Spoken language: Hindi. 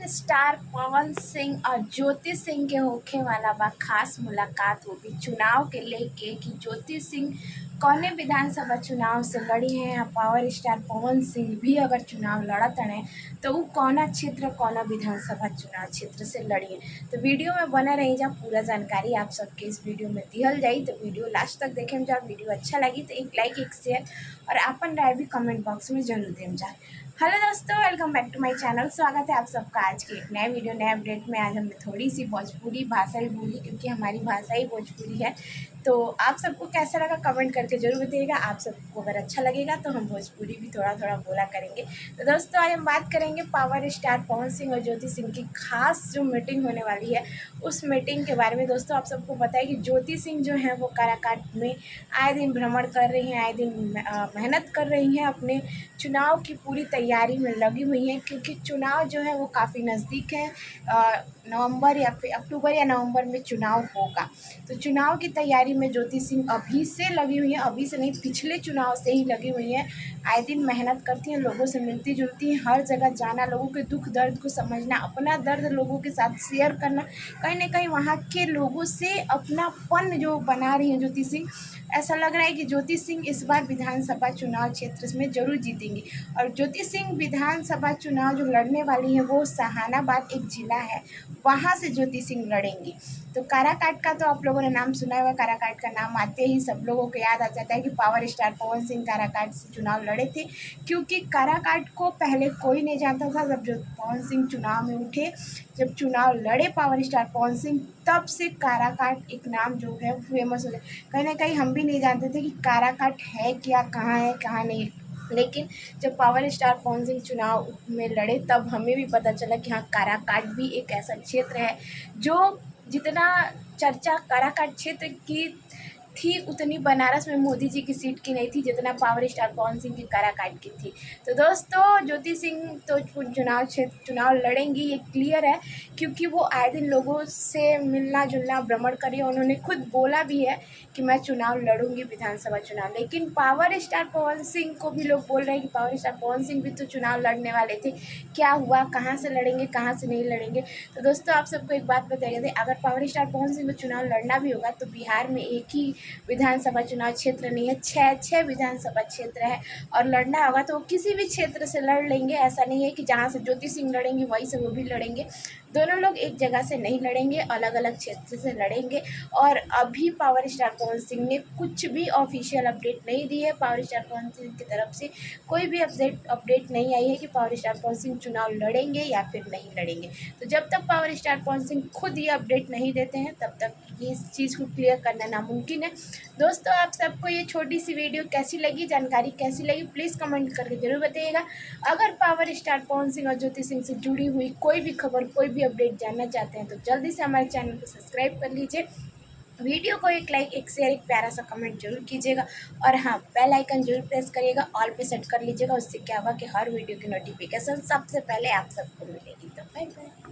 पावर स्टार पवन सिंह और ज्योति सिंह के होखे वाला बा खास मुलाकात। वो भी चुनाव के लेके कि ज्योति सिंह कौने विधानसभा चुनाव से लड़ी हैं या पावर स्टार पवन सिंह भी अगर चुनाव लड़त हैं तो वो कौना क्षेत्र कौना विधानसभा चुनाव क्षेत्र से लड़ी हैं। तो वीडियो में बना रही जा, पूरा जानकारी आप सबके इस वीडियो में दिहल जाई। तो वीडियो लास्ट तक देखे में जाओ। वीडियो अच्छा लगी तो एक लाइक एक शेयर और अपन राय भी कमेंट बॉक्स में जरूर दें जाए। हेलो दोस्तों, welcome back to my channel. स्वागत है आप सबका आज के एक नए वीडियो नए अपडेट में। आज हमने थोड़ी सी भोजपुरी भाषा ही बोली क्योंकि हमारी भाषा ही भोजपुरी है। तो आप सबको कैसा लगा कमेंट करके जरूर बताइएगा। आप सबको अगर अच्छा लगेगा तो हम भोजपुरी भी थोड़ा थोड़ा बोला करेंगे। तो दोस्तों आज हम बात करेंगे पावर स्टार पवन सिंह और ज्योति सिंह की खास जो मीटिंग होने वाली है उस मीटिंग के बारे में। दोस्तों आप सबको पता है कि ज्योति सिंह जो है वो काराकाट में आए दिन भ्रमण कर रही हैं, आए दिन मेहनत कर रही हैं, अपने चुनाव की पूरी तैयारी में लगी हुई हैं क्योंकि चुनाव जो है वो काफ़ी नज़दीक है। नवंबर या फिर अक्टूबर या नवंबर में चुनाव होगा। तो चुनाव की तैयारी में ज्योति सिंह अभी से लगी हुई हैं, अभी से नहीं पिछले चुनाव से ही लगी हुई हैं। आए दिन मेहनत करती हैं, लोगों से मिलती जुलती हैं, हर जगह जाना, लोगों के दुख दर्द को समझना, अपना दर्द लोगों के साथ शेयर करना, कहीं ना कहीं वहाँ के लोगों से अपनापन जो बना रही हैं ज्योति सिंह। ऐसा लग रहा है कि ज्योति सिंह इस बार विधानसभा चुनाव क्षेत्र में जरूर जीतेंगी। और ज्योति सिंह विधानसभा चुनाव जो लड़ने वाली है वो सहानाबाद एक जिला है, वहाँ से ज्योति सिंह लड़ेंगी। तो काराकाट का तो आप लोगों ने नाम सुना हुआ। काराकाट का नाम आते ही सब लोगों को याद आ जाता है कि पावर स्टार पवन सिंह काराकाट से चुनाव लड़े थे। क्योंकि काराकाट को पहले कोई नहीं जानता था। जब जो पवन सिंह चुनाव में उठे, जब चुनाव लड़े पावर स्टार पवन सिंह, तब से काराकाट एक नाम जो है फेमस हो गया। कहीं ना कहीं हम भी नहीं जानते थे कि काराकाट है क्या, कहाँ है कहाँ नहीं। लेकिन जब पावर स्टार पवन सिंह चुनाव में लड़े तब हमें भी पता चला कि हाँ काराकाट भी एक ऐसा क्षेत्र है जो जितना चर्चा काराकाट क्षेत्र की थी उतनी बनारस में मोदी जी की सीट की नहीं थी जितना पावर स्टार पवन सिंह की काराकाट की थी। तो दोस्तों ज्योति सिंह तो चुनाव लड़ेंगी, ये क्लियर है क्योंकि वो आए दिन लोगों से मिलना जुलना भ्रमण करी। उन्होंने खुद बोला भी है कि मैं चुनाव लड़ूंगी विधानसभा चुनाव। लेकिन पावर स्टार पवन सिंह को भी लोग बोल रहे हैं कि पावर स्टार पवन सिंह भी तो चुनाव लड़ने वाले थे, क्या हुआ, कहाँ से लड़ेंगे कहाँ से नहीं लड़ेंगे। तो दोस्तों आप सबको एक बात बताइए थे, अगर पावर स्टार पवन सिंह को चुनाव लड़ना भी होगा तो बिहार में एक ही विधानसभा चुनाव क्षेत्र नहीं है, छः विधानसभा क्षेत्र है। और लड़ना होगा तो वो किसी भी क्षेत्र से लड़ लेंगे। ऐसा नहीं है कि जहाँ से ज्योति सिंह लड़ेंगे वहीं से वो भी लड़ेंगे। दोनों लोग एक जगह से नहीं लड़ेंगे, अलग अलग क्षेत्र से लड़ेंगे। और अभी पावर स्टार पवन सिंह ने कुछ भी ऑफिशियल अपडेट नहीं दी है। पावर स्टार पवन सिंह की तरफ से कोई भी अपडेट नहीं आई है कि पावर स्टार पवन सिंह चुनाव लड़ेंगे या फिर नहीं लड़ेंगे। तो जब तक पावर स्टार पवन सिंह खुद ये अपडेट नहीं देते हैं तब तक इस चीज़ को क्लियर करना नामुमकिन है। दोस्तों आप सबको ये छोटी सी वीडियो कैसी लगी, जानकारी कैसी लगी, प्लीज़ कमेंट करके जरूर बताइएगा। अगर पावर स्टार पवन सिंह और ज्योति सिंह से जुड़ी हुई कोई भी खबर कोई भी अपडेट जानना चाहते हैं तो जल्दी से हमारे चैनल को सब्सक्राइब कर लीजिए। वीडियो को एक लाइक एक शेयर एक प्यारा सा कमेंट जरूर कीजिएगा। और हाँ बेल आइकन जरूर प्रेस करिएगा, ऑल पे सेट कर लीजिएगा। उससे क्या होगा कि हर वीडियो की नोटिफिकेशन सबसे पहले आप सबको मिलेगी। तो बाय बाय।